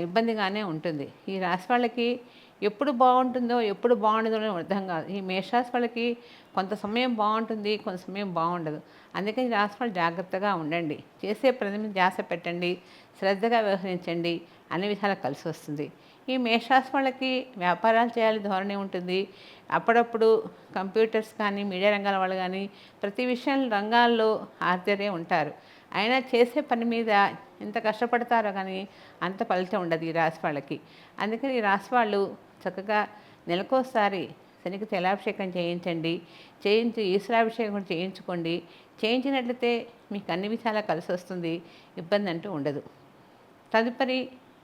ఇబ్బందిగానే ఉంటుంది. ఈ రాశి వాళ్ళకి ఎప్పుడు బాగుంటుందో, ఎప్పుడు బాగుండదో అర్థం కాదు. ఈ మేషరాశి వాళ్ళకి కొంత సమయం బాగుంటుంది, కొంత సమయం బాగుండదు. అందుకని ఈ రాశి వాళ్ళు జాగ్రత్తగా ఉండండి. చేసే పని మీద ధ్యాస పెట్టండి, శ్రద్ధగా వ్యవహరించండి, అన్ని విధాలా కలిసి వస్తుంది. ఈ మేషరాశి వాళ్ళకి వ్యాపారాలు చేయాలి ధోరణి ఉంటుంది. అప్పుడప్పుడు కంప్యూటర్స్ కానీ, మీడియా రంగాల వాళ్ళు కానీ ప్రతి విషయం రంగాల్లో ఆరితేరే ఉంటారు. అయినా చేసే పని మీద ఎంత కష్టపడతారో కానీ అంత ఫలితం ఉండదు ఈ రాశి వాళ్ళకి. అందుకని ఈ రాశి వాళ్ళు చక్కగా నెలకోసారి శనికి తైలాభిషేకం చేయించండి. చేయించి ఈశ్వరాభిషేకం కూడా చేయించుకోండి. చేయించినట్లయితే మీకు అన్ని విధాలా కలిసి వస్తుంది, ఇబ్బంది అంటూ ఉండదు. తదుపరి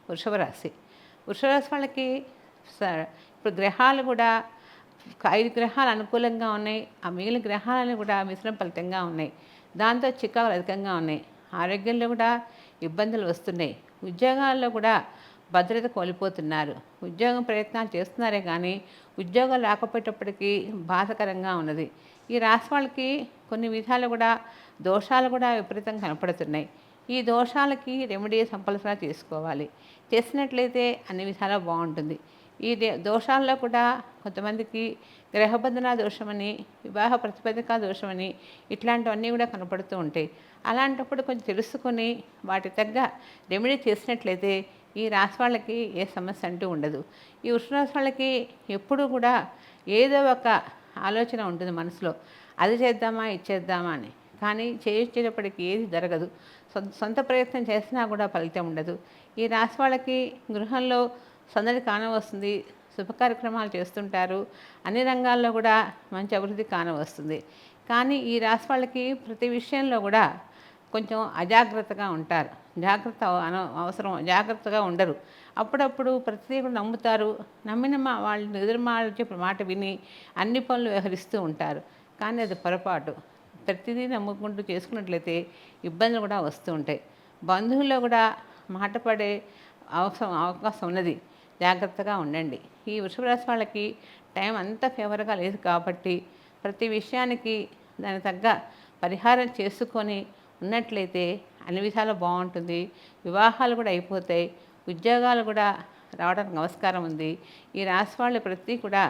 వృషభ రాశి. వృషభ రాశి వాళ్ళకి ఇప్పుడు గ్రహాలు కూడా 5 గ్రహాలు అనుకూలంగా ఉన్నాయి. ఆ మిగిలిన గ్రహాలను కూడా మిశ్రమ ఫలితంగా ఉన్నాయి. దాంతో చికాకులు అధికంగా ఉన్నాయి. ఆరోగ్యంలో కూడా ఇబ్బందులు వస్తున్నాయి. ఉద్యోగాల్లో కూడా భద్రత కోల్పోతున్నారు. ఉద్యోగం ప్రయత్నాలు చేస్తున్నారే కానీ ఉద్యోగాలు రాకపోయేటప్పటికీ బాధకరంగా ఉన్నది. ఈ రాశి వాళ్ళకి కొన్ని విధాలు కూడా దోషాలు కూడా విపరీతంగా కనపడుతున్నాయి. ఈ దోషాలకి రెమెడీ కంపల్సరీ చేసుకోవాలి. చేసినట్లయితే అన్ని విధాలా బాగుంటుంది. ఈ దోషాల్లో కూడా కొంతమందికి గ్రహబంధన దోషమని, వివాహ ప్రతిబంధక దోషమని ఇట్లాంటివన్నీ కూడా కనపడుతూ ఉంటాయి. అలాంటప్పుడు కొంచెం తెలుసుకొని వాటి తగ్గ రెమెడీ చేసినట్లయితే ఈ రాశి వాళ్ళకి ఏ సమస్య అంటూ ఉండదు. ఈ వృషభరాశి వాళ్ళకి ఎప్పుడూ కూడా ఏదో ఒక ఆలోచన ఉంటుంది మనసులో, అది చేద్దామా ఇది చేద్దామా అని. కానీ చేసేటప్పటికి ఏది జరగదు. సొంత ప్రయత్నం చేసినా కూడా ఫలితం ఉండదు. ఈ రాశి వాళ్ళకి గృహంలో సందడి కానవస్తుంది, శుభ కార్యక్రమాలు చేస్తుంటారు, అన్ని రంగాల్లో కూడా మంచి అభివృద్ధి కానవస్తుంది. కానీ ఈ రాశి వాళ్ళకి ప్రతి విషయంలో కూడా కొంచెం అజాగ్రత్తగా ఉంటారు. అవసరం జాగ్రత్తగా ఉండరు. అప్పుడప్పుడు ప్రతిదీ కూడా నమ్ముతారు. నమ్మిన వాళ్ళు ఎదురుమాలు చెప్పిన మాట విని అన్ని పనులు వ్యవహరిస్తూ ఉంటారు. కానీ అది పొరపాటు. ప్రతిదీ నమ్ముకుంటూ చేసుకున్నట్లయితే ఇబ్బందులు కూడా వస్తూ ఉంటాయి. బంధువుల్లో కూడా మాట పడే అవకాశం ఉన్నది. జాగ్రత్తగా ఉండండి. ఈ వృషభ రాశి వాళ్ళకి టైం అంత ఫేవర్గా లేదు కాబట్టి ప్రతి విషయానికి దానికి తగ్గ పరిహారం చేసుకొని ఉన్నట్లయితే అన్ని విధాలు బాగుంటుంది. వివాహాలు కూడా అయిపోతాయి. ఉద్యోగాలు కూడా రావడానికి నమస్కారం ఉంది. ఈ రాశి వాళ్ళు ప్రతి కూడా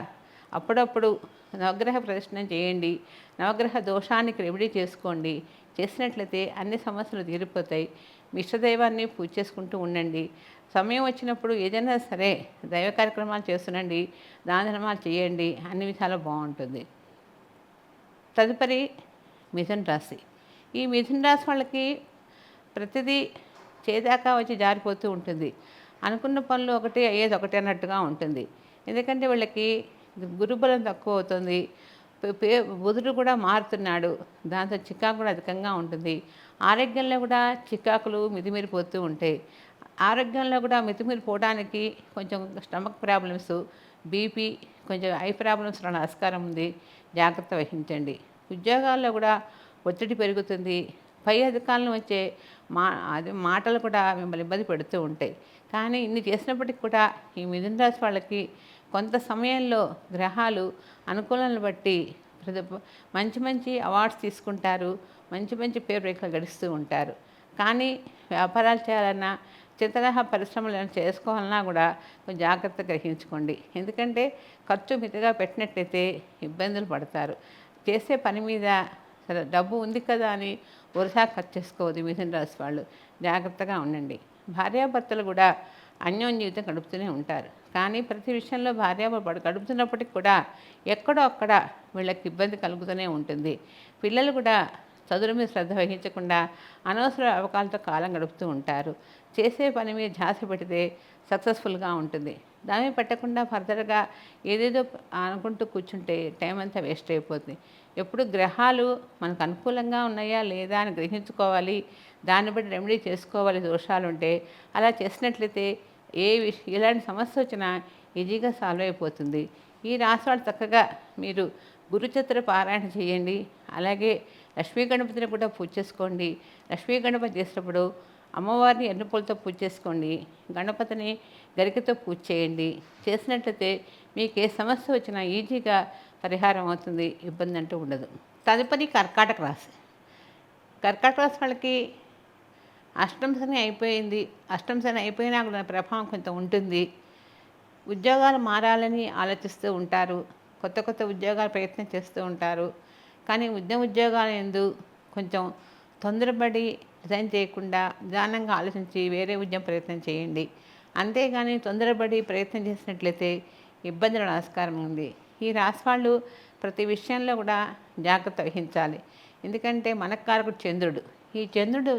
అప్పుడప్పుడు నవగ్రహ ప్రదర్శన చేయండి. నవగ్రహ దోషానికి రెమెడీ చేసుకోండి. చేసినట్లయితే అన్ని సమస్యలు తీరిపోతాయి. మీ ఇష్టదైవాన్ని పూజ చేసుకుంటూ ఉండండి. సమయం వచ్చినప్పుడు ఏదైనా సరే దైవ కార్యక్రమాలు చేస్తుండండి, దాన ధర్మాలు చేయండి, అన్ని విధాలు బాగుంటుంది. తదుపరి మిథున రాశి. ఈ మిథున రాశి వాళ్ళకి ప్రతిదీ చేదాకా వచ్చి జారిపోతూ ఉంటుంది. అనుకున్న పనులు ఒకటి అయ్యేది ఒకటి అన్నట్టుగా ఉంటుంది. ఎందుకంటే వీళ్ళకి గురుబలం తక్కువ అవుతుంది. బుధుడు కూడా మారుతున్నాడు. దాంతో చికాకు కూడా అధికంగా ఉంటుంది. ఆరోగ్యంలో కూడా చికాకులు మితిమీరిపోతూ ఉంటాయి. ఆరోగ్యంలో కూడా మితిమీరిపోవడానికి కొంచెం స్టమక్ ప్రాబ్లమ్స్, బీపీ, కొంచెం ఐ ప్రాబ్లమ్స్ రావడానికి ఆస్కారం ఉంది. జాగ్రత్త వహించండి. ఉద్యోగాల్లో కూడా ఒత్తిడి పెరుగుతుంది. పై అధికారులు వచ్చే మాటలు కూడా మిమ్మల్ని ఇబ్బంది పెడుతూ ఉంటాయి. కానీ ఇన్ని చేసినప్పటికి కూడా ఈ మిథున రాశి వాళ్ళకి కొంత సమయంలో గ్రహాలు అనుకూలాలను బట్టి మంచి మంచి అవార్డ్స్ తీసుకుంటారు. మంచి మంచి పేరు రేఖలు గడిస్తూ ఉంటారు. కానీ వ్యాపారాలు చేయాలన్నా, చిత్రహ పరిశ్రమలు చేసుకోవాలన్నా కూడా కొంచెం జాగ్రత్త గ్రహించుకోండి. ఎందుకంటే ఖర్చు మితిగా పెట్టినట్లయితే ఇబ్బందులు పడతారు. చేసే పని మీద డబ్బు ఉంది కదా అని వృధా ఖర్చు చేసుకోవద్దు. మిథున రాశి వాళ్ళు జాగ్రత్తగా ఉండండి. భార్యాభర్తలు కూడా అన్యోన్య జీవితం గడుపుతూనే ఉంటారు. కానీ ప్రతి విషయంలో భార్యాభర్తలు గడుపుతున్నప్పటికి కూడా ఎక్కడో అక్కడ వీళ్ళకి ఇబ్బంది కలుగుతూనే ఉంటుంది. పిల్లలు కూడా చదువుల మీద శ్రద్ధ వహించకుండా అనవసర అవకాశాలతో కాలం గడుపుతూ ఉంటారు. చేసే పని మీద ధ్యాస పెడితే సక్సెస్ఫుల్గా ఉంటుంది. దాన్ని పెట్టకుండా ఫర్దర్గా ఏదేదో అనుకుంటూ కూర్చుంటే టైం అంతా వేస్ట్ అయిపోతుంది. ఎప్పుడు గ్రహాలు మనకు అనుకూలంగా ఉన్నాయా లేదా అని గ్రహించుకోవాలి. దాన్ని బట్టి రెమెడీ చేసుకోవాలి దోషాలు ఉంటే. అలా చేసినట్లయితే ఎలాంటి సమస్య వచ్చినా ఈజీగా సాల్వ్ అయిపోతుంది. ఈ రాశి వాళ్ళు చక్కగా మీరు గురుచత్ర పారాయణ చేయండి. అలాగే లక్ష్మీ గణపతిని కూడా పూజ చేసుకోండి. లక్ష్మీ గణపతి చేసినప్పుడు అమ్మవారిని ఎర్రపూలతో పూజ చేసుకోండి. గణపతిని గరికతో పూజ చేయండి. చేసినట్లయితే మీకు ఏ సమస్య వచ్చినా ఈజీగా పరిహారం అవుతుంది. ఇబ్బంది అంటూ ఉండదు. తదుపరి కర్కాటక రాశి. కర్కాటక రాశి వాళ్ళకి అష్టమ శని అయిపోయింది. అష్టమ శని అయిపోయినా కూడా ప్రభావం కొంత ఉంటుంది. ఉద్యోగాలు మారాలని ఆలోచిస్తూ ఉంటారు. కొత్త కొత్త ఉద్యోగాలు ప్రయత్నం చేస్తూ ఉంటారు. కానీ ఉద్యోగాల యందు కొంచెం తొందరపడి రిజైన్ చేయకుండా నిదానంగా ఆలోచించి వేరే ఉద్యోగం ప్రయత్నం చేయండి. అంతేగాని తొందరపడి ప్రయత్నం చేసినట్లయితే ఇబ్బందుల ఆస్కారం ఉంది. ఈ రాశి వాళ్ళు ప్రతి విషయంలో కూడా జాగ్రత్త వహించాలి. ఎందుకంటే మనకారకుడు చంద్రుడు. ఈ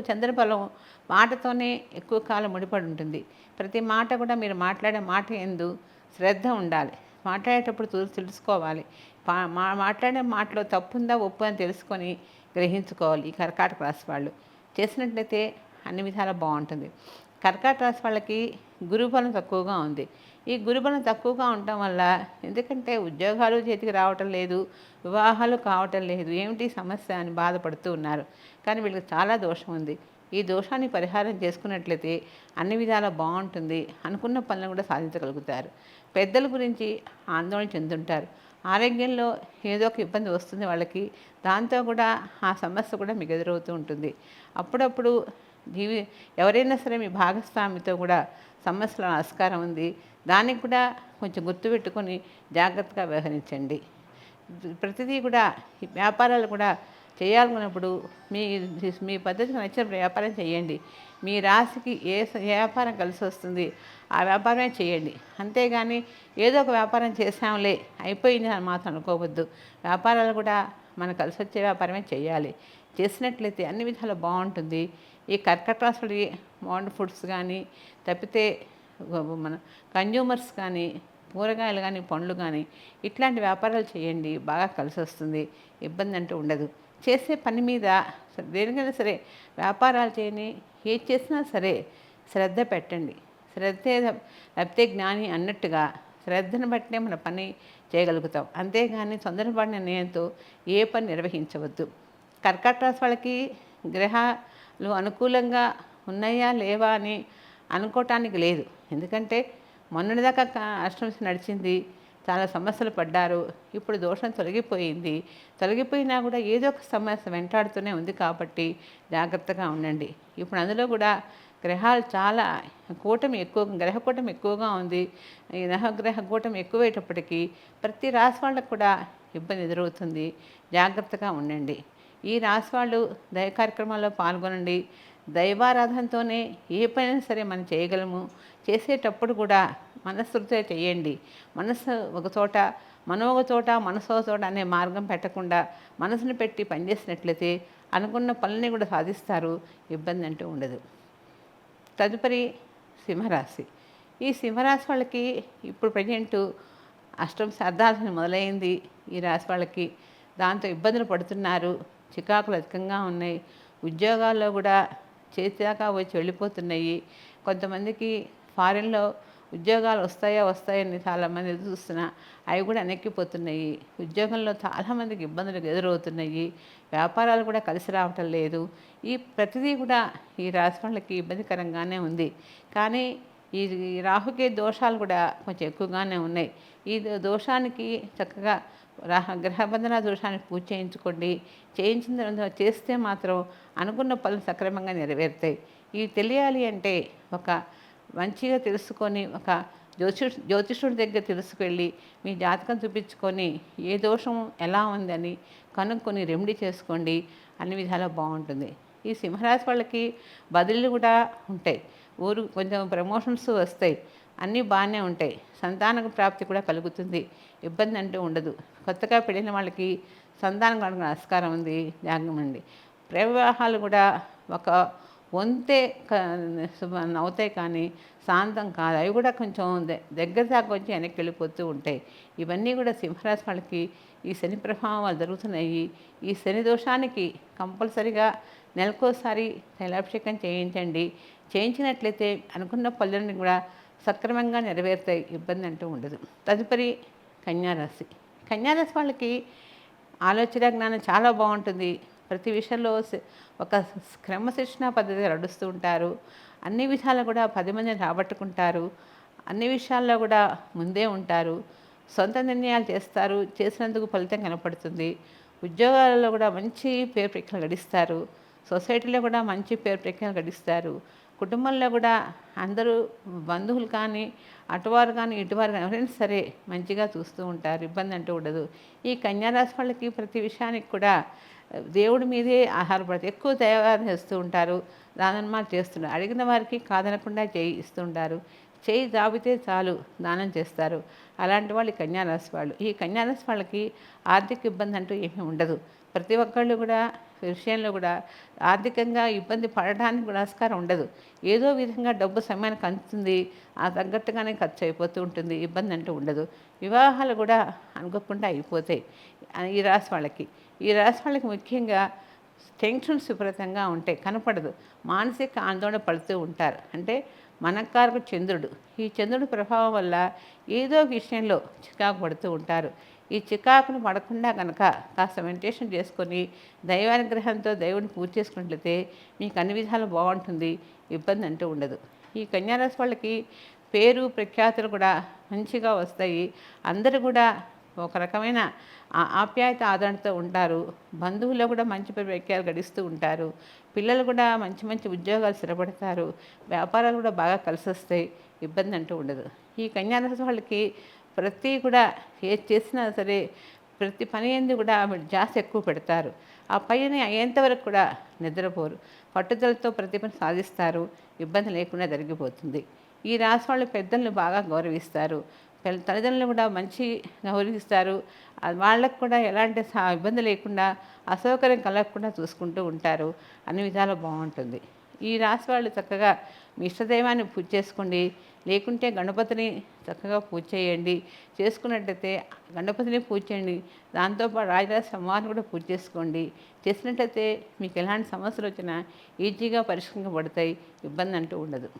చంద్రబలం మాటతోనే ఎక్కువ కాలం ముడిపడి ఉంటుంది. ప్రతి మాట కూడా మీరు మాట్లాడే మాట యందు శ్రద్ధ ఉండాలి. మాట్లాడేటప్పుడు తెలుసుకోవాలి. మాట్లాడే మాటలో తప్పుందా ఒప్పు అని తెలుసుకొని గ్రహించుకోవాలి. ఈ కర్కాటక రాశి వాళ్ళు చేసినట్లయితే అన్ని విధాలా బాగుంటుంది. కర్కాటక రాశి వాళ్ళకి గురుబలం తక్కువగా ఉంది. ఈ గురుబలం తక్కువగా ఉండటం వల్ల, ఎందుకంటే ఉద్యోగాలు చేతికి రావటం లేదు, వివాహాలు కావటం లేదు, ఏమిటి సమస్య అని బాధపడుతూ ఉన్నారు. కానీ వీళ్ళకి చాలా దోషం ఉంది. ఈ దోషాన్ని పరిహారం చేసుకున్నట్లయితే అన్ని విధాలా బాగుంటుంది. అనుకున్న పనులను కూడా సాధించగలుగుతారు. పెద్దల గురించి ఆందోళన చెందుంటారు. ఆరోగ్యంలో ఏదో ఒక ఇబ్బంది వస్తుంది వాళ్ళకి. దాంతో కూడా ఆ సమస్య కూడా మీకు ఎదురవుతూ ఉంటుంది. అప్పుడప్పుడు ఎవరైనా సరే మీ భాగస్వామితో కూడా సమస్యల ఆస్కారం ఉంది. దానికి కూడా కొంచెం గుర్తుపెట్టుకొని జాగ్రత్తగా వ్యవహరించండి. ప్రతిదీ కూడా ఈ వ్యాపారాలు కూడా చేయాలనుకున్నప్పుడు మీ మీ పద్ధతికి నచ్చిన వ్యాపారం చేయండి. మీ రాశికి ఏ వ్యాపారం కలిసి వస్తుంది ఆ వ్యాపారమే చేయండి. అంతేగాని ఏదో ఒక వ్యాపారం చేసాంలే అయిపోయింది అని మాత్రం అనుకోవద్దు. వ్యాపారాలు కూడా మనకు కలిసి వచ్చే వ్యాపారమే చేయాలి. చేసినట్లయితే అన్ని విధాలు బాగుంటుంది. ఈ కర్కట రాశి మోడర్న్ ఫుడ్స్ కానీ, తప్పితే మన కన్జ్యూమర్స్ కానీ, కూరగాయలు కానీ, పండ్లు కానీ ఇట్లాంటి వ్యాపారాలు చేయండి. బాగా కలిసి వస్తుంది. ఇబ్బంది అంటూ ఉండదు. చేసే పని మీద దేనికైనా సరే వ్యాపారాలు చేయని ఏది చేసినా సరే శ్రద్ధ పెట్టండి. శ్రద్ధే లేకపోతే జ్ఞాని అన్నట్టుగా శ్రద్ధను బట్టే మన పని చేయగలుగుతాం. అంతేగాని తొందరపడిన నిర్ణయంతో ఏ పని నిర్వహించవద్దు. కర్కాటక రాశి వాళ్ళకి గ్రహాలు అనుకూలంగా ఉన్నాయా లేవా అని అనుకోవటానికి లేదు. ఎందుకంటే మొన్నటిదాకా అష్టమ శని నడిచింది, చాలా సమస్యలు పడ్డారు. ఇప్పుడు దోషం తొలగిపోయింది. తొలగిపోయినా కూడా ఏదో ఒక సమస్య వెంటాడుతూనే ఉంది. కాబట్టి జాగ్రత్తగా ఉండండి. ఇప్పుడు అందులో కూడా గ్రహాలు చాలా గ్రహ కూటమి ఎక్కువగా ఉంది. ఈ గ్రహ కూటమి ఎక్కువయ్యేటప్పటికీ ప్రతి రాశి వాళ్ళకు కూడా ఇబ్బంది ఎదురవుతుంది. జాగ్రత్తగా ఉండండి. ఈ రాశి వాళ్ళు దైవ కార్యక్రమాల్లో పాల్గొనండి. దైవారాధనతోనే ఏ పనైనా సరే మనం చేయగలము. చేసేటప్పుడు కూడా మనస్సుతో చేయండి. మనసు ఒక చోట, మనో ఒక చోట, మనసో చోట అనే మార్గం పెట్టకుండా మనసును పెట్టి పనిచేసినట్లయితే అనుకున్న పనులని కూడా సాధిస్తారు. ఇబ్బంది అంటూ ఉండదు. తదుపరి సింహరాశి. ఈ సింహరాశి వాళ్ళకి ఇప్పుడు ప్రజెంటు అష్టమ అర్ధాశని మొదలైంది. ఈ రాశి వాళ్ళకి దాంతో ఇబ్బందులు పడుతున్నారు. చికాకులు అధికంగా ఉన్నాయి. ఉద్యోగాల్లో కూడా చేతిదాకా వచ్చి వెళ్ళిపోతున్నాయి. కొంతమందికి ఫారిన్లో ఉద్యోగాలు వస్తాయని చాలామంది ఎదురు చూస్తున్నా అవి కూడా వెనక్కిపోతున్నాయి. ఉద్యోగంలో చాలామందికి ఇబ్బందులు ఎదురవుతున్నాయి. వ్యాపారాలు కూడా కలిసి రావటం లేదు. ఈ ప్రతిదీ కూడా ఈ రాశి వాళ్ళకి ఇబ్బందికరంగానే ఉంది. కానీ ఈ రాహుకే దోషాలు కూడా కొంచెం ఎక్కువగానే ఉన్నాయి. ఈ దోషానికి చక్కగా గ్రహబంధన దోషానికి పూజ చేయించుకోండి. చేయించిన తర్వాత చేస్తే మాత్రం అనుకున్న పనులు సక్రమంగా నెరవేరుతాయి. ఇవి తెలియాలి అంటే ఒక మంచిగా తెలుసుకొని ఒక జ్యోతిష్యుడి దగ్గర తెలుసుకెళ్ళి మీ జాతకం చూపించుకొని ఏ దోషం ఎలా ఉందని కనుక్కొని రెమెడీ చేసుకోండి. అన్ని విధాలా బాగుంటుంది. ఈ సింహరాశి వాళ్ళకి బదిలీలు కూడా ఉంటాయి. కొంచెం ప్రమోషన్స్ వస్తాయి. అన్నీ బాగానే ఉంటాయి. సంతాన ప్రాప్తి కూడా కలుగుతుంది. ఇబ్బంది అంటూ ఉండదు. కొత్తగా పెళ్ళిన వాళ్ళకి సంతానం కలుగునే ఆస్కారం ఉంది. జాగ్రత్త. వివాహాలు కూడా ఒక వంతే అవుతాయి కానీ శాంతం కాదు. అవి కూడా కొంచెం దగ్గర దాకా వచ్చి వెనక్కి వెళ్ళిపోతూ ఉంటాయి. ఇవన్నీ కూడా సింహరాశి వాళ్ళకి ఈ శని ప్రభావం జరుగుతున్నాయి. ఈ శని దోషానికి కంపల్సరిగా నెలకోసారి తైలాభిషేకం చేయించండి. చేయించినట్లయితే అనుకున్న పనులన్నీ కూడా సక్రమంగా నెరవేరుతాయి. ఇబ్బంది అంటూ ఉండదు. తదుపరి కన్యారాశి. కన్యారాశి వాళ్ళకి ఆలోచన జ్ఞానం చాలా బాగుంటుంది. ప్రతి విషయంలో ఒక క్రమశిక్షణ పద్ధతిగా నడుస్తూ ఉంటారు. అన్ని విషయాల్లో కూడా 10 మందిని రాబట్టుకుంటారు. అన్ని విషయాల్లో కూడా ముందే ఉంటారు. సొంత నిర్ణయాలు చేస్తారు. చేసినందుకు ఫలితం కనపడుతుంది. ఉద్యోగాలలో కూడా మంచి పేరు ప్రఖ్యాతులు గడిస్తారు. సొసైటీలో కూడా మంచి పేరు ప్రఖ్యాతులు గడిస్తారు. కుటుంబంలో కూడా అందరూ బంధువులు కానీ, అటువారు కానీ, ఇటువారు కానీ ఎవరైనా సరే మంచిగా చూస్తూ ఉంటారు. ఇబ్బంది అంటూ ఉండదు. ఈ కన్యా రాశి వాళ్ళకి ప్రతి విషయానికి కూడా దేవుడి మీదే ఆధారపడతారు. ఎక్కువ దైవారాధన చేస్తూ ఉంటారు. దానధర్మాలు చేస్తుంటారు. అడిగిన వారికి కాదనకుండా చేయి ఇస్తుంటారు. చేయి దాబితే చాలు దానం చేస్తారు. అలాంటి వాళ్ళు ఈ కన్యా రాశి వాళ్ళు. ఈ కన్యా రాశి వాళ్ళకి ఆర్థిక ఇబ్బంది అంటూ ఏమీ ఉండదు. ప్రతి ఒక్కళ్ళు కూడా విషయంలో కూడా ఆర్థికంగా ఇబ్బంది పడడానికి కూడా ఆస్కారం ఉండదు. ఏదో విధంగా డబ్బు సమయానికి అందుతుంది. ఆ తగ్గట్టుగానే ఖర్చు అయిపోతూ ఉంటుంది. ఇబ్బంది అంటూ ఉండదు. వివాహాలు కూడా అనుకోకుండా అయిపోతాయి ఈ రాశి వాళ్ళకి. ఈ రాశి వాళ్ళకి ముఖ్యంగా టెన్షన్స్ విపరీతంగా ఉంటాయి. కనపడదు. మానసిక ఆందోళన పడుతూ ఉంటారు. అంటే మనకారకు చంద్రుడు. ఈ చంద్రుడి ప్రభావం వల్ల ఏదో విషయంలో చికాకు పడుతూ ఉంటారు. ఈ చికాకును పడకుండా కనుక కాస్త మెడిటేషన్ చేసుకొని దైవానుగ్రహంతో దేవుడిని పూజ చేసుకున్నట్లయితే మీకు అన్ని విధాలు బాగుంటుంది. ఇబ్బంది అంటూ ఉండదు. ఈ కన్యారాశి వాళ్ళకి పేరు ప్రఖ్యాతులు కూడా మంచిగా వస్తాయి. అందరూ కూడా ఒక రకమైన ఆప్యాయత ఆదరణతో ఉంటారు. బంధువుల్లో కూడా మంచి ప్రఖ్యాతులు గడిస్తూ ఉంటారు. పిల్లలు కూడా మంచి మంచి ఉద్యోగాలు స్థిరపడతారు. వ్యాపారాలు కూడా బాగా కలిసి వస్తాయి. ఇబ్బంది అంటూ ఉండదు. ఈ కన్యారాశి వాళ్ళకి ప్రతి కూడా ఏది చేసినా సరే ప్రతి పని ఎందు కూడా జాస్ ఎక్కువ పెడతారు. ఆ పని అయ్యేంతవరకు కూడా నిద్రపోరు. పట్టుదలతో ప్రతి పని సాధిస్తారు. ఇబ్బంది లేకుండా జరిగిపోతుంది. ఈ రాశి వాళ్ళు పెద్దలను బాగా గౌరవిస్తారు. తల్లిదండ్రులను కూడా మంచి గౌరవిస్తారు. వాళ్ళకు కూడా ఎలాంటి ఇబ్బంది లేకుండా అసౌకర్యం కలగకుండా చూసుకుంటూ ఉంటారు. అన్ని విధాలు బాగుంటుంది. ఈ రాశి వాళ్ళు చక్కగా మీ ఇష్టదైవాన్ని పూజ చేసుకోండి. లేకుంటే గణపతిని చక్కగా పూజ చేయండి. చేసుకున్నట్టయితే గణపతిని పూజ చేయండి. దాంతోపాటు రాజరాజ అమ్మవారిని కూడా పూజ చేసుకోండి. చేసినట్టయితే మీకు ఎలాంటి సమస్యలు వచ్చినా ఈజీగా పరిష్కరించబడతాయి. ఇబ్బంది అంటూ ఉండదు.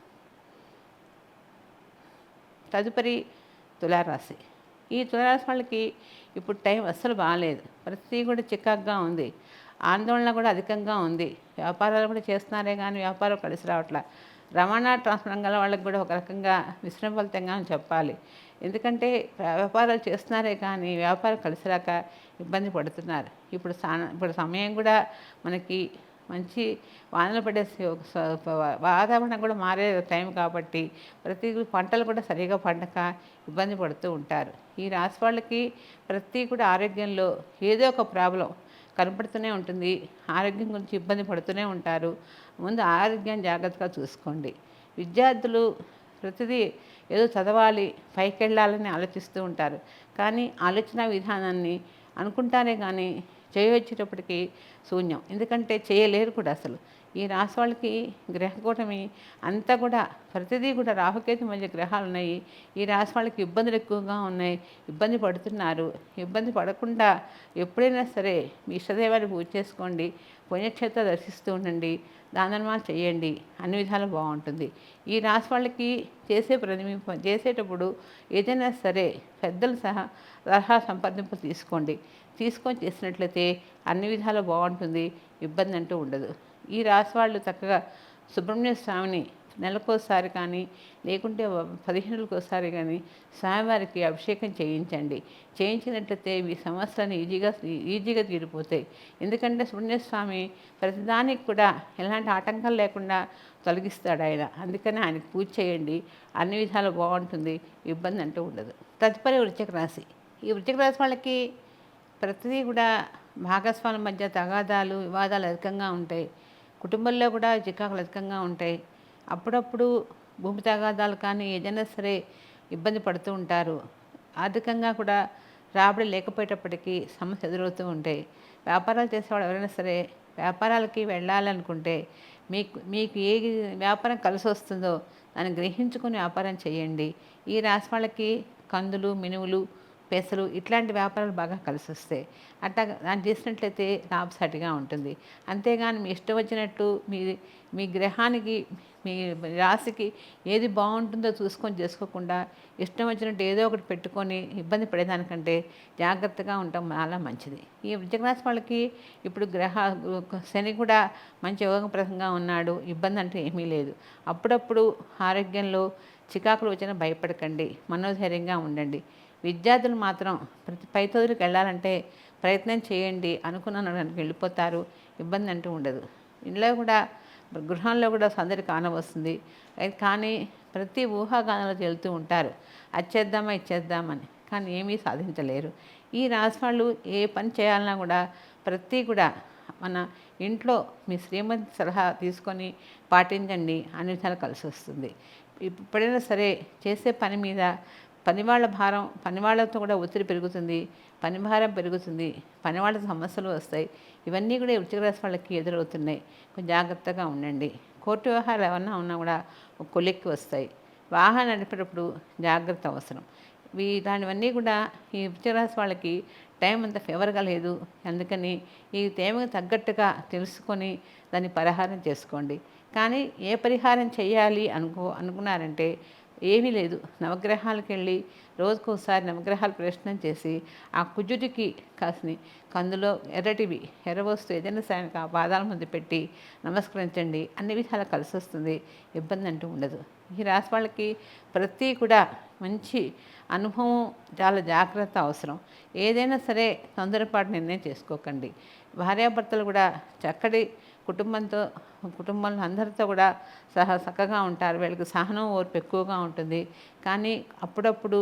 తదుపరి తులారాశి. ఈ తులారాశి వాళ్ళకి ఇప్పుడు టైం అస్సలు బాగాలేదు. ప్రతి కూడా చికాకుగా ఉంది. ఆందోళన కూడా అధికంగా ఉంది. వ్యాపారాలు కూడా చేస్తున్నారే కానీ వ్యాపారం కలిసి రావట్లా. రవాణా ట్రాన్స్పోర్ట్ రంగాల వాళ్ళకి కూడా ఒక రకంగా మిశ్రమ ఫలితంగా అని చెప్పాలి. ఎందుకంటే వ్యాపారాలు చేస్తున్నారే కానీ వ్యాపారం కలిసి రాక ఇబ్బంది పడుతున్నారు. ఇప్పుడు సమయం కూడా మనకి మంచి వానలు పడే వాతావరణం కూడా మారే టైం కాబట్టి ప్రతి పంటలు కూడా సరిగా పండక ఇబ్బంది పడుతూ ఉంటారు. ఈ రాశి వాళ్ళకి ప్రతి కూడా ఆరోగ్యంలో ఏదో ఒక ప్రాబ్లం కనపడుతూనే ఉంటుంది. ఆరోగ్యం గురించి ఇబ్బంది పడుతూనే ఉంటారు. ముందు ఆరోగ్యాన్ని జాగ్రత్తగా చూసుకోండి. విద్యార్థులు ప్రతిదీ ఏదో చదవాలి, పైకి వెళ్ళాలని ఆలోచిస్తూ ఉంటారు. కానీ ఆలోచన విధానాన్ని అనుకుంటానే కానీ చేయవచ్చేటప్పటికి శూన్యం. ఎందుకంటే చేయలేరు కూడా అసలు. ఈ రాశి వాళ్ళకి గ్రహకూటమి అంతా కూడా ప్రతిదీ కూడా రాహుకేతు మధ్య గ్రహాలు ఉన్నాయి. ఈ రాశి వాళ్ళకి ఇబ్బందులు ఎక్కువగా ఉన్నాయి. ఇబ్బంది పడుతున్నారు. ఇబ్బంది పడకుండా ఎప్పుడైనా సరే మీ ఇష్టదైవాన్ని పూజ చేసుకోండి. పుణ్యక్షేత్రం దర్శిస్తూ ఉండండి. దానధర్మాలు చేయండి. అన్ని విధాలు బాగుంటుంది. ఈ రాశి వాళ్ళకి చేసేటప్పుడు ఏదైనా సరే పెద్దలు సలహా సంప్రదింపులు తీసుకొని చేసినట్లయితే అన్ని విధాలు బాగుంటుంది. ఇబ్బంది అంటూ ఉండదు. ఈ రాశి వాళ్ళు చక్కగా సుబ్రహ్మణ్య స్వామిని నెలకోసారి కానీ లేకుంటే 15 రోజులకోసారి కానీ స్వామివారికి అభిషేకం చేయించినట్లయితే మీ సమస్యలను ఈజీగా తీరిపోతాయి. ఎందుకంటే సుబ్రహ్మణ్య స్వామి ప్రతిదానికి కూడా ఎలాంటి ఆటంకాలు లేకుండా తొలగిస్తాడు ఆయన. అందుకని ఆయనకు పూజ చేయండి. అన్ని విధాలు బాగుంటుంది. ఇబ్బంది అంటూ ఉండదు. తదుపరి వృశ్చిక రాశి. ఈ వృశ్చిక రాశి వాళ్ళకి ప్రతిదీ కూడా భాగస్వాముల మధ్య తగాదాలు వివాదాలు అధికంగా ఉంటాయి. కుటుంబంలో కూడా చికాకులు అధికంగా ఉంటాయి. అప్పుడప్పుడు భూమి తగాదాలు కానీ ఏదైనా సరే ఇబ్బంది పడుతూ ఉంటారు. ఆర్థికంగా కూడా రాబడి లేకపోయేటప్పటికీ సమస్య ఎదురవుతూ ఉంటాయి. వ్యాపారాలు చేసేవాడు ఎవరైనా సరే వ్యాపారాలకి వెళ్ళాలనుకుంటే మీకు ఏ వ్యాపారం కలిసి వస్తుందో దాన్ని గ్రహించుకొని వ్యాపారం చేయండి. ఈ రాశి వాళ్ళకి కందులు, మినువులు, పెసలు ఇట్లాంటి వ్యాపారాలు బాగా కలిసి వస్తాయి. అట్లా దాన్ని చేసినట్లయితే లాభసాటిగా ఉంటుంది. అంతేగాని మీ ఇష్టం వచ్చినట్టు మీ గ్రహానికి మీ రాశికి ఏది బాగుంటుందో చేసుకోకుండా ఇష్టం వచ్చినట్టు ఏదో ఒకటి పెట్టుకొని ఇబ్బంది పడేదానికంటే జాగ్రత్తగా ఉండటం చాలా మంచిది. ఈ వృశ్చిక రాశి వాళ్ళకి ఇప్పుడు శని కూడా మంచి యోగప్రదంగా ఉన్నాడు. ఇబ్బంది అంటూ ఏమీ లేదు. అప్పుడప్పుడు ఆరోగ్యంలో చికాకులు వచ్చినా భయపడకండి. మనోధైర్యంగా ఉండండి. విద్యార్థులు మాత్రం పై చదువులకు వెళ్ళాలంటే ప్రయత్నం చేయండి. అనుకున్న వెళ్ళిపోతారు. ఇబ్బంది అంటూ ఉండదు. ఇంట్లో కూడా గృహంలో కూడా సందడి కానవస్తుంది. కానీ ప్రతి ఊహాగానాలు తేలుతూ ఉంటారు. అది చేద్దామా ఇది చేద్దామని, కానీ ఏమీ సాధించలేరు. ఈ రాశి వాళ్ళు ఏ పని చేయాలన్నా కూడా కూడా మన ఇంట్లో మీ శ్రీమతి సలహా తీసుకొని పాటించండి, అన్ని విధాలు కలిసి వస్తుంది. ఎప్పుడైనా సరే చేసే పని మీద పనివాళ్ళ భారం, పనివాళ్ళతో కూడా ఒత్తిడి పెరుగుతుంది, పని భారం పెరుగుతుంది, పనివాళ్ళ సమస్యలు వస్తాయి. ఇవన్నీ కూడా ఈ వృశ్చిక రాశి వాళ్ళకి ఎదురవుతున్నాయి. కొంచెం జాగ్రత్తగా ఉండండి. కోర్టు వ్యవహారాలు ఏమన్నా ఉన్నా కూడా కొలిక్కి వస్తాయి. వాహనం నడిపేటప్పుడు జాగ్రత్త అవసరం. ఇలాంటివన్నీ కూడా ఈ వృశ్చిక రాశి వాళ్ళకి టైం అంత ఫేవర్గా లేదు. అందుకని ఈ టైంకి తగ్గట్టుగా తెలుసుకొని దాన్ని పరిహారం చేసుకోండి. కానీ ఏ పరిహారం చేయాలి అనుకున్నారంటే ఏమీ లేదు. నవగ్రహాలకు వెళ్ళి రోజుకోసారి నవగ్రహాలు ప్రదక్షిణం చేసి ఆ కుజుడికి కాసిని కందులో ఎర్ర వస్తువు ఏదైనా సాయానికి ఆ పాదాల ముందు పెట్టి నమస్కరించండి. అన్ని విధాలా కలిసి వస్తుంది, ఇబ్బంది అంటూ ఉండదు. ఈ రాశి వాళ్ళకి కూడా మంచి అనుభవం, చాలా జాగ్రత్త అవసరం. ఏదైనా సరే తొందరపాటు నిర్ణయం చేసుకోకండి. భార్యాభర్తలు కూడా చక్కటి కుటుంబంలో అందరితో కూడా చక్కగా ఉంటారు. వీళ్ళకి సహనం ఓర్పు ఎక్కువగా ఉంటుంది. కానీ అప్పుడప్పుడు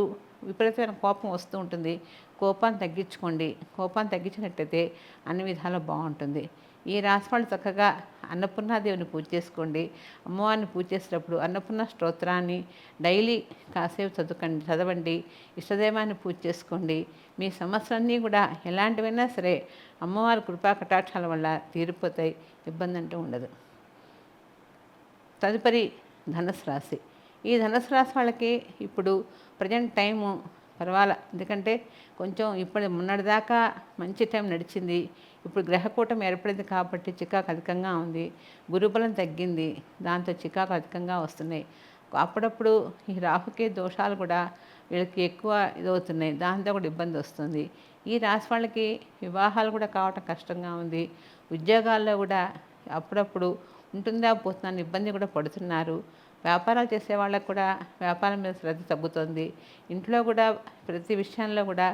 విపరీతమైన కోపం వస్తూ ఉంటుంది. కోపాన్ని తగ్గించుకోండి. కోపాన్ని తగ్గించినట్టయితే అన్ని విధాలు బాగుంటుంది. ఈ రాశి వాళ్ళు చక్కగా అన్నపూర్ణాదేవిని పూజ చేసుకోండి. అమ్మవారిని పూజ చేసేటప్పుడు అన్నపూర్ణ స్తోత్రాన్ని డైలీ కాసేపు చదవండి. ఇష్టదైవాన్ని పూజ చేసుకోండి. మీ సమస్యలన్నీ కూడా ఎలాంటివైనా సరే అమ్మవారి కృపా కటాక్షాల వల్ల తీరిపోతాయి, ఇబ్బంది అంటూ ఉండదు. తదుపరి ధనుసు రాశి. ఈ ధనుసు రాశి వాళ్ళకి ఇప్పుడు ప్రజెంట్ టైము పర్వాలా. ఎందుకంటే కొంచెం ఇప్పుడు మొన్నటిదాకా మంచి టైం నడిచింది. ఇప్పుడు గ్రహకూటం ఏర్పడింది కాబట్టి చికాకు అధికంగా ఉంది. గురుబలం తగ్గింది, దాంతో చికాకు అధికంగా వస్తున్నాయి. అప్పుడప్పుడు ఈ రాహుకే దోషాలు కూడా వీళ్ళకి ఎక్కువ ఇదవుతున్నాయి, దాంతో కూడా ఇబ్బంది వస్తుంది. ఈ రాశి వాళ్ళకి వివాహాలు కూడా కావటం కష్టంగా ఉంది. ఉద్యోగాల్లో కూడా అప్పుడప్పుడు ఉంటుందా పోతుందని ఇబ్బంది కూడా పడుతున్నారు. వ్యాపారాలు చేసే వాళ్ళకు కూడా వ్యాపారం మీద శ్రద్ధ తగ్గుతుంది. ఇంట్లో కూడా ప్రతి విషయంలో కూడా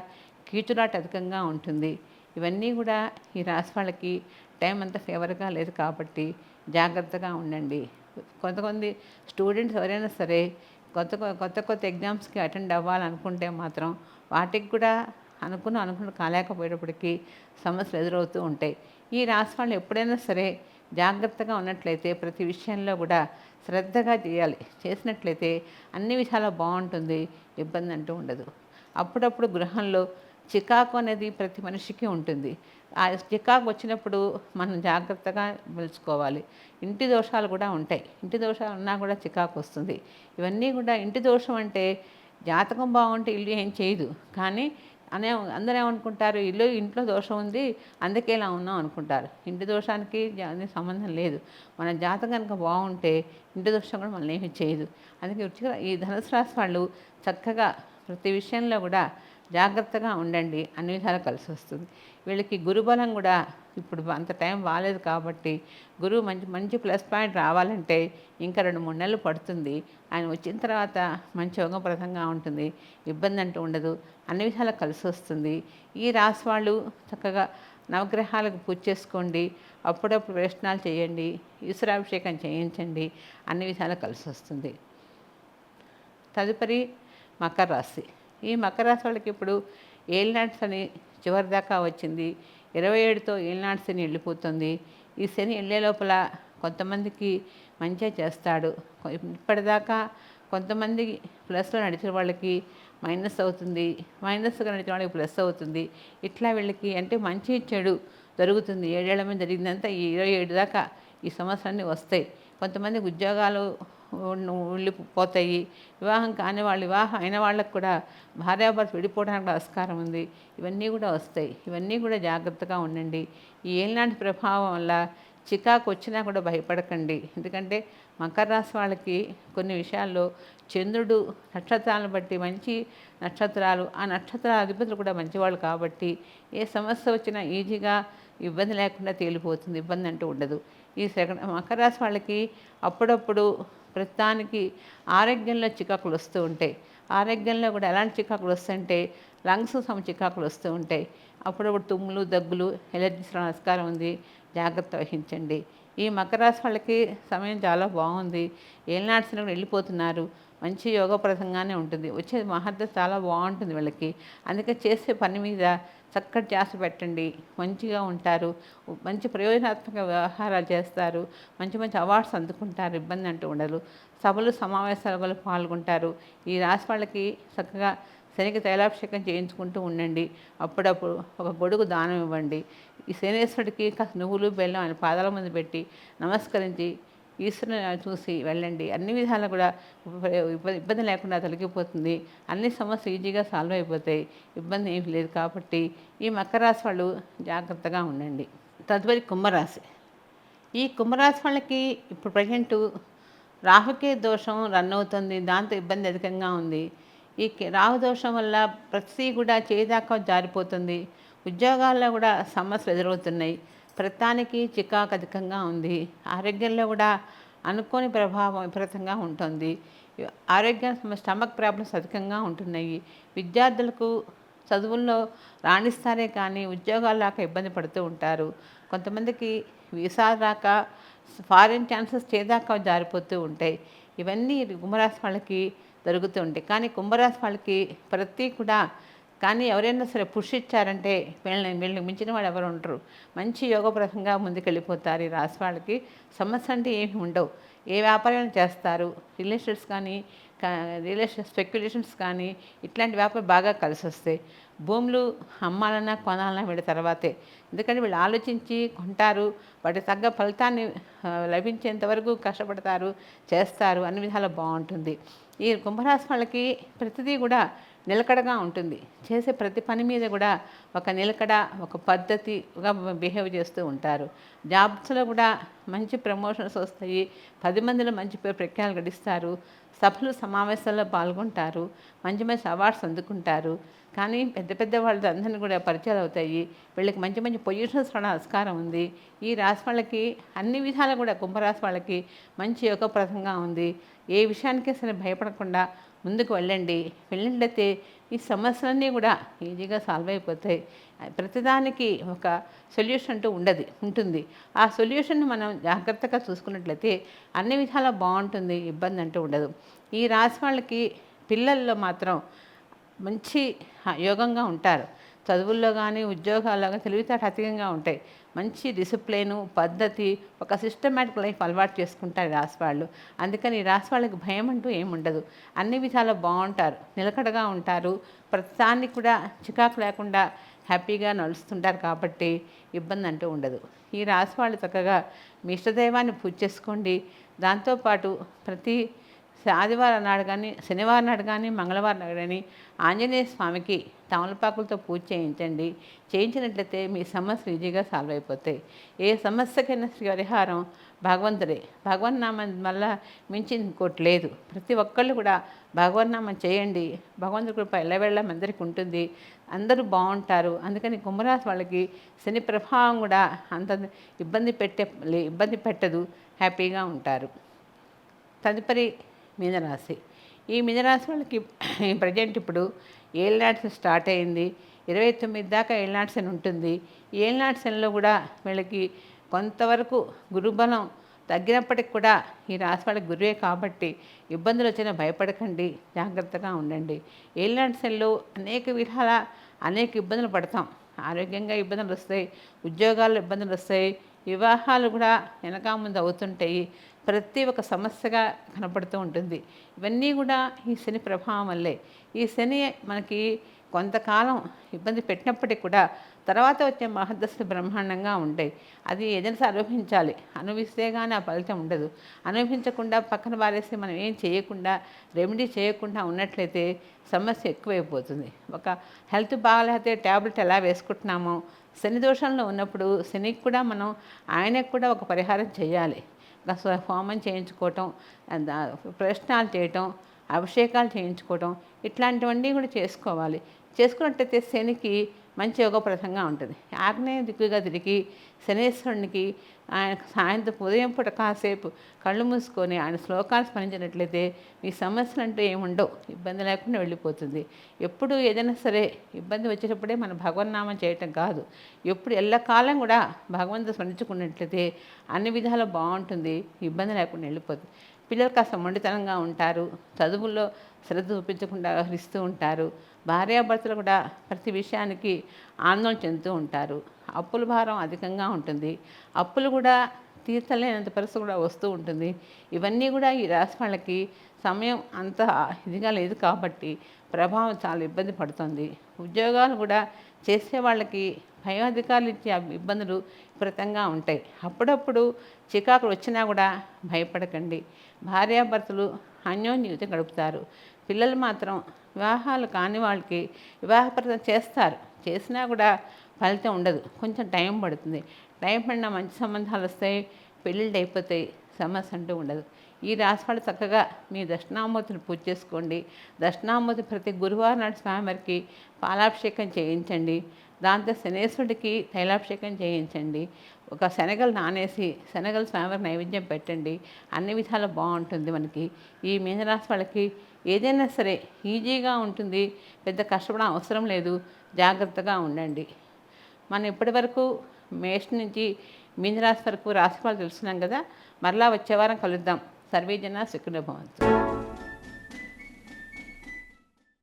కీచులాట అధికంగా ఉంటుంది. ఇవన్నీ కూడా ఈ రాశి వాళ్ళకి టైం అంత ఫేవర్గా లేదు కాబట్టి జాగ్రత్తగా ఉండండి. కొంతమంది స్టూడెంట్స్ ఎవరైనా సరే కొత్త ఎగ్జామ్స్కి అటెండ్ అవ్వాలనుకుంటే మాత్రం వాటికి కూడా అనుకున్న కాలేకపోయేటప్పటికీ సమస్యలు ఎదురవుతూ ఉంటాయి. ఈ రాశి వాళ్ళు ఎప్పుడైనా సరే జాగ్రత్తగా ఉన్నట్లయితే ప్రతి విషయంలో కూడా శ్రద్ధగా చేసినట్లయితే అన్ని విషయాలు బాగుంటుంది, ఇబ్బంది అంటూ ఉండదు. అప్పుడప్పుడు గృహంలో చికాకు అనేది ప్రతి మనిషికి ఉంటుంది. ఆ చికాకు వచ్చినప్పుడు మనం జాగ్రత్తగా పిలుచుకోవాలి. ఇంటి దోషాలు కూడా ఉంటాయి. ఇంటి దోషాలు ఉన్నా కూడా చికాకు వస్తుంది. ఇవన్నీ కూడా ఇంటి దోషం అంటే జాతకం బాగుంటే ఇల్లు ఏం చేయదు. కానీ అందరూ ఏమనుకుంటారు, ఇంట్లో దోషం ఉంది అందుకే ఇలా ఉన్నాం అనుకుంటారు. ఇంటి దోషానికి సంబంధం లేదు. మన జాతకం కనుక బాగుంటే ఇంటి దోషం కూడా మనల్ని ఏమీ చేయదు. అందుకే ఈ ధనుసు రాశి వాళ్ళు చక్కగా ప్రతి విషయంలో కూడా జాగ్రత్తగా ఉండండి, అన్ని విధాలు కలిసి వస్తుంది. వీళ్ళకి గురుబలం కూడా ఇప్పుడు అంత టైం బాగాలేదు కాబట్టి గురువు మంచి ప్లస్ పాయింట్ రావాలంటే ఇంకా 2-3 నెలలు పడుతుంది. ఆయన వచ్చిన తర్వాత మంచి యోగప్రదంగా ఉంటుంది, ఇబ్బంది అంటూ ఉండదు, అన్ని విధాలు కలిసి వస్తుంది. ఈ రాశి వాళ్ళు చక్కగా నవగ్రహాలకు పూజ చేసుకోండి. అప్పుడప్పుడు ప్రదక్షిణాలు చేయండి, ఈశ్వరాభిషేకం చేయించండి, అన్ని విధాలు కలిసి వస్తుంది. తదుపరి మకర రాశి. ఈ మకర రాశి వాళ్ళకి ఇప్పుడు ఏలినాటి శని చివరి దాకా వచ్చింది. 27తో ఏలినాటి శని వెళ్ళిపోతుంది. ఈ శని వెళ్ళే లోపల కొంతమందికి మంచిగా చేస్తాడు. ఇప్పటిదాకా కొంతమంది ప్లస్లో నడిచిన వాళ్ళకి మైనస్ అవుతుంది, మైనస్గా నడిచిన వాళ్ళకి ప్లస్ అవుతుంది. ఇట్లా వీళ్ళకి అంటే మంచి చెడు జరుగుతుంది. 7 ఏళ్ల మీద జరిగిందంతా ఈ 27 దాకా ఈ సమస్యలన్నీ వస్తాయి. కొంతమందికి ఉద్యోగాలు వెళ్ళిపోతాయి. వివాహం కాని వాళ్ళు, వివాహం అయిన వాళ్ళకు కూడా భార్యాభర్త విడిపోవడానికి ఆస్కారం ఉంది. ఇవన్నీ కూడా వస్తాయి. ఇవన్నీ కూడా జాగ్రత్తగా ఉండండి. ఈ ఏలినాటి ప్రభావం వల్ల చికాకు వచ్చినా కూడా భయపడకండి. ఎందుకంటే మకర రాశి వాళ్ళకి కొన్ని విషయాల్లో చంద్రుడు నక్షత్రాలను బట్టి మంచి నక్షత్రాలు, ఆ నక్షత్రాల అధిపతులు కూడా మంచివాళ్ళు కాబట్టి ఏ సమస్య వచ్చినా ఈజీగా ఇబ్బంది లేకుండా తేలిపోతుంది, ఇబ్బంది అంటూ ఉండదు. ఈ మకర రాశి వాళ్ళకి అప్పుడప్పుడు ప్రస్తుతానికి ఆరోగ్యంలో చికాకులు వస్తూ ఉంటాయి. ఆరోగ్యంలో కూడా ఎలాంటి చికాకులు వస్తుంటే లంగ్స్ చికాకులు వస్తూ ఉంటాయి. అప్పుడప్పుడు తుమ్ములు దగ్గులు ఎలర్జీస్ ఆస్కారం ఉంది, జాగ్రత్త వహించండి. ఈ మకర రాశి వాళ్ళకి సమయం చాలా బాగుంది. ఏలినాటి కూడా వెళ్ళిపోతున్నారు. మంచి యోగప్రదంగానే ఉంటుంది. వచ్చే మహర్దశ చాలా బాగుంటుంది వీళ్ళకి. అందుకే చేసే పని మీద చక్కటి ధ్యాస పెట్టండి, మంచిగా ఉంటారు, మంచి ప్రయోజనాత్మక వ్యవహారాలు చేస్తారు, మంచి మంచి అవార్డ్స్ అందుకుంటారు, ఇబ్బంది అంటూ ఉండదు. సభలు సమావేశాలలో పాల్గొంటారు. ఈ రాశి వాళ్ళకి చక్కగా శనికి తైలాభిషేకం చేయించుకుంటూ ఉండండి. అప్పుడప్పుడు ఒక గొడుగు దానం ఇవ్వండి. ఈ శనేశ్వరుడికి కాస్త నువ్వులు బెల్లం ఆయన పాదాల ముందు పెట్టి నమస్కరించి ఈశ్వరుని చూసి వెళ్ళండి. అన్ని విధాలు కూడా ఇబ్బంది లేకుండా తొలగిపోతుంది. అన్ని సమస్యలు ఈజీగా సాల్వ్ అయిపోతాయి. ఇబ్బంది ఏమి లేదు. కాబట్టి ఈ మకర రాశి వాళ్ళు జాగ్రత్తగా ఉండండి. తదుపరి కుంభరాశి. ఈ కుంభరాశి వాళ్ళకి ఇప్పుడు ప్రజెంటు రాహుకే దోషం రన్ అవుతుంది. దాంతో ఇబ్బంది అధికంగా ఉంది. ఈ రాహు దోషం వల్ల ప్రతి కూడా చేదాకా జారిపోతుంది. ఉద్యోగాల్లో కూడా సమస్యలు ఎదురవుతున్నాయి. ప్రతిదానికి చికాకు అధికంగా ఉంది. ఆరోగ్యంలో కూడా అనుకోని ప్రభావం విపరీతంగా ఉంటుంది. ఆరోగ్యం స్టమక్ ప్రాబ్లమ్స్ అధికంగా ఉంటున్నాయి. విద్యార్థులకు చదువుల్లో రాణిస్తారే కానీ ఉద్యోగాలు రాక ఇబ్బంది పడుతూ ఉంటారు. కొంతమందికి వీసా రాక ఫారిన్ ఛాన్సెస్ చేదాకా జారిపోతూ ఉంటాయి. ఇవన్నీ కుంభరాశి వాళ్ళకి జరుగుతూ ఉంటాయి. కానీ కుంభరాశి వాళ్ళకి ప్రతి కూడా కానీ ఎవరైనా సరే పుష్ ఇచ్చారంటే వీళ్ళని మించిన వాళ్ళు ఎవరు ఉండరు. మంచి యోగప్రదంగా ముందుకెళ్ళిపోతారు. ఈ రాశి వాళ్ళకి సమస్య అంటే ఏమి ఉండవు. ఏ వ్యాపారం చేస్తారు, రియల్ ఎస్టేట్ స్పెక్యులేషన్స్ కానీ ఇట్లాంటి వ్యాపారం బాగా కలిసి వస్తాయి. భూములు అమ్మాలన్నా కొనాలన్నా వీళ్ళ తర్వాతే. ఎందుకంటే వీళ్ళు ఆలోచించి కొంటారు, వాటికి తగ్గ ఫలితాన్ని లభించేంత వరకు కష్టపడతారు, చేస్తారు, అన్ని విధాలు బాగుంటుంది. ఈ కుంభరాశి వాళ్ళకి ప్రతిదీ కూడా నిలకడగా ఉంటుంది. చేసే ప్రతి పని మీద కూడా ఒక నిలకడ, ఒక పద్ధతిగా బిహేవ్ చేస్తూ ఉంటారు. జాబ్స్లో కూడా మంచి ప్రమోషన్స్ వస్తాయి. 10 మందిలో మంచి పేరు ప్రఖ్యాలు గడిస్తారు. సభలు సమావేశాల్లో పాల్గొంటారు. మంచి మంచి అవార్డ్స్ అందుకుంటారు. కానీ పెద్ద పెద్ద వాళ్ళతో అందరినీ కూడా పరిచయాలు అవుతాయి. వీళ్ళకి మంచి మంచి పొజిషన్స్ కూడా ఆస్కారం ఉంది. ఈ రాశి వాళ్ళకి అన్ని విధాలు కూడా కుంభరాశి వాళ్ళకి మంచి యోగప్రదంగా ఉంది. ఏ విషయానికే సరే భయపడకుండా ముందుకు వెళ్ళినట్లయితే ఈ సమస్యలన్నీ కూడా ఈజీగా సాల్వ్ అయిపోతాయి. ప్రతిదానికి ఒక సొల్యూషన్ అంటూ ఉంటుంది. ఆ సొల్యూషన్ మనం జాగ్రత్తగా చూసుకున్నట్లయితే అన్ని విధాలా బాగుంటుంది, ఇబ్బంది అంటూ ఉండదు. ఈ రాశి వాళ్ళకి పిల్లల్లో మాత్రం మంచి యోగంగా ఉంటారు. చదువుల్లో కానీ ఉద్యోగాల్లో కానీ తెలివితేటలు అధికంగా ఉంటాయి. మంచి డిసిప్లిను, పద్ధతి, ఒక సిస్టమేటిక్ లైఫ్ అలవాటు చేసుకుంటారు ఈ రాశి వాళ్ళు. అందుకని ఈ రాశి వాళ్ళకి భయం అంటూ ఏముండదు. అన్ని విధాలు బాగుంటారు, నిలకడగా ఉంటారు. ప్రతిదాన్ని కూడా చికాకు లేకుండా హ్యాపీగా నడుస్తుంటారు. కాబట్టి ఇబ్బంది అంటూ ఉండదు. ఈ రాశి వాళ్ళు చక్కగా మీ ఇష్టదైవాన్ని పూజ చేసుకోండి. దాంతోపాటు ప్రతి ఆదివారం నాడు కానీ, శనివారం నాడు కానీ, మంగళవారం నాడు కానీ ఆంజనేయ స్వామికి తమలపాకులతో పూజ చేయించండి. చేయించినట్లయితే మీ సమస్యలు ఈజీగా సాల్వ్ అయిపోతాయి. ఏ సమస్యకైనా పరిహారం భగవంతుడే. భగవన్నామం వల్ల మించి ఇంకోటి లేదు. ప్రతి ఒక్కళ్ళు కూడా భగవన్నామం చేయండి. భగవంతుడి కృప ఎల్లవేళ అందరికీ ఉంటుంది. అందరూ బాగుంటారు. అందుకని కుంభరాశి వాళ్ళకి శని ప్రభావం కూడా అంత ఇబ్బంది పెట్టదు. హ్యాపీగా ఉంటారు. తదుపరి మీనరాశి. ఈ మీనరాశి వాళ్ళకి ప్రజెంట్ ఇప్పుడు ఏలినాటి స్టార్ట్ అయింది. 29 దాకా ఏలినాటి శని ఉంటుంది. ఏలినాటి శనిలో కూడా వీళ్ళకి కొంతవరకు గురుబలం తగ్గినప్పటికి కూడా ఈ రాశి వాళ్ళకి గురువే కాబట్టి ఇబ్బందులు వచ్చినా భయపడకండి, జాగ్రత్తగా ఉండండి. ఏలినాటి శనిలో అనేక ఇబ్బందులు పడతాం. ఆరోగ్యంగా ఇబ్బందులు వస్తాయి, ఉద్యోగాల్లో ఇబ్బందులు వస్తాయి, వివాహాలు కూడా వెనక ముందు అవుతుంటాయి. ప్రతి ఒక్క సమస్యగా కనపడుతూ ఉంటుంది. ఇవన్నీ కూడా ఈ శని ప్రభావం వల్లే. ఈ శని మనకి కొంతకాలం ఇబ్బంది పెట్టినప్పటికీ కూడా తర్వాత వచ్చే మహర్దశలు బ్రహ్మాండంగా ఉంటాయి. అది ఏదైనా అనుభవించాలి. అనుభవిస్తే కానీ ఆ ఫలితం ఉండదు. అనుభవించకుండా పక్కన పారేసి మనం ఏం చేయకుండా, రెమెడీ చేయకుండా ఉన్నట్లయితే సమస్య ఎక్కువైపోతుంది. ఒక హెల్త్ బాగాలేకపోతే ట్యాబ్లెట్ ఎలా వేసుకుంటున్నామో, శని దోషంలో ఉన్నప్పుడు శనికి కూడా మనం ఆయనకు కూడా ఒక పరిహారం చేయాలి. హోమం చేయించుకోవటం, ప్రశ్నాలు చేయటం, అభిషేకాలు చేయించుకోవటం, ఇట్లాంటివన్నీ కూడా చేసుకోవాలి. చేసుకున్నట్టయితే శనికి మంచి యోగప్రదంగా ఉంటుంది. ఆగ్నేయ దిక్కుగా తిరిగి శనేశ్వరునికి ఆయన సాయంత్రం ఉదయం పూట కాసేపు కళ్ళు మూసుకొని ఆయన శ్లోకాలు స్మరించినట్లయితే మీ సమస్యలు అంటూ ఏముండవు, ఇబ్బంది లేకుండా వెళ్ళిపోతుంది. ఎప్పుడు ఏదైనా సరే ఇబ్బంది వచ్చేటప్పుడే మనం భగవన్నామం చేయటం కాదు, ఎప్పుడు ఎల్లకాలం కూడా భగవంతుడు స్మరించుకున్నట్లయితే అన్ని విధాలు బాగుంటుంది, ఇబ్బంది లేకుండా వెళ్ళిపోతుంది. పిల్లలు కాస్త మొండితనంగా ఉంటారు, చదువుల్లో శ్రద్ధ చూపించకుండా వ్యవహరిస్తూ ఉంటారు. భార్యాభర్తలు కూడా ప్రతి విషయానికి ఆందోళన చెందుతూ ఉంటారు. అప్పుల భారం అధికంగా ఉంటుంది, అప్పులు కూడా తీర్చలేనంత పరిస్థితి కూడా వస్తూ ఉంటుంది. ఇవన్నీ కూడా ఈ రాశి వాళ్ళకి సమయం అంత ఇదిగా లేదు కాబట్టి ప్రభావం చాలా ఇబ్బంది పడుతుంది. ఉద్యోగాలు కూడా చేసే వాళ్ళకి పై అధికారులు ఇచ్చే ఇబ్బందులు విపరీతంగా ఉంటాయి. అప్పుడప్పుడు చికాకులు వచ్చినా కూడా భయపడకండి. భార్యాభర్తలు అన్యోన్య జీవితం గడుపుతారు. పిల్లలు మాత్రం వివాహాలు కాని వాళ్ళకి వివాహప్రదం చేస్తారు, చేసినా కూడా ఫలితం ఉండదు, కొంచెం టైం పడుతుంది. టైం పడినా మంచి సంబంధాలు వస్తాయి, పెళ్ళిళ్ళు అయిపోతాయి, సమస్య అంటూ ఉండదు. ఈ రాశి వాళ్ళు చక్కగా మీ దక్షిణామూర్తిని పూజ చేసుకోండి. దక్షిణామూర్తి ప్రతి గురువారం నాడు స్వామివారికి పాలాభిషేకం చేయించండి. దాంతో శనేశ్వరుడికి తైలాభిషేకం చేయించండి. ఒక శనగలు నానేసి శనగలు స్వామివారికి నైవేద్యం పెట్టండి. అన్ని విధాలు బాగుంటుంది. మనకి ఈ మీనరాశి వాళ్ళకి ఏదైనా సరే ఈజీగా ఉంటుంది, పెద్ద కష్టపడడం అవసరం లేదు. జాగ్రత్తగా ఉండండి. మనం ఇప్పటి వరకు మేషం నుంచి మీనరాశి వరకు రాశిఫలాలు తెలుసుకున్నాం కదా. మరలా వచ్చే వారం కలుద్దాం. సర్వేజన సుఖినో భవంతు.